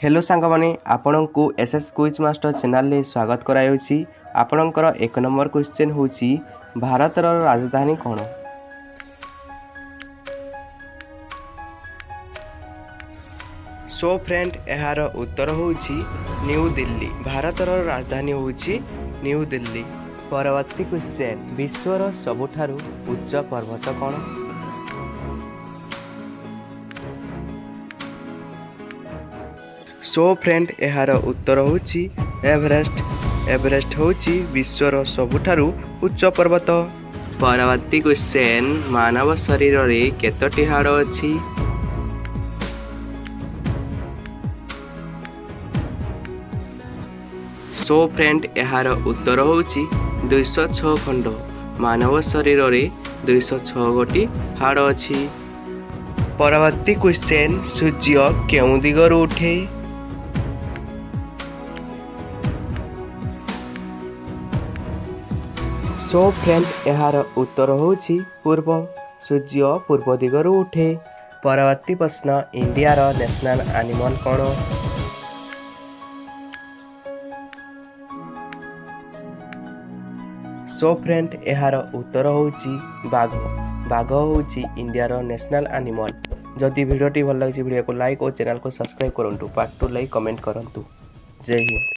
Hello सांग माने आपण को एसएस क्विज मास्टर चैनल में स्वागत करायोछि। आपणकर एक नंबर क्वेश्चन होछि भारतर राजधानी कौन। सो फ्रेंड यार उत्तर होछि न्यू दिल्ली। भारतर राजधानी होछि न्यू दिल्ली। परवर्ती क्वेश्चन विश्वर सबुठारु उच्च पर्वत कौन। सो फ्रेंड यार उत्तर होछि एवरेस्ट। एवरेस्ट होछि विश्वर सबुठारु उच्च पर्वत। परवर्ती क्वेश्चन मानव शरीर रे केतोटी हाड़ अछि। सो फ्रेंड यार उत्तर होछि 206 खंड। मानव शरीर रे 206 गोटी हाड़ अछि। परवर्ती क्वेश्चन सूर्य केउ दिगरु उठे। सो फ्रेंड यार उत्तर होछि पूर्व। सूर्य पूर्व दिगरु उठे। परवर्ती प्रश्न इंडिया रो नेशनल एनिमल कौन। सो फ्रेंड यार उत्तर होछि बाघ। बाघ होछि इंडिया रो नेशनल एनिमल। जदि वीडियोटी भल लगी वीडियो को लाइक और चैनल को सब्सक्राइब करंतु। पार्ट 2 लाइक कमेंट करंतु। जय हिंद।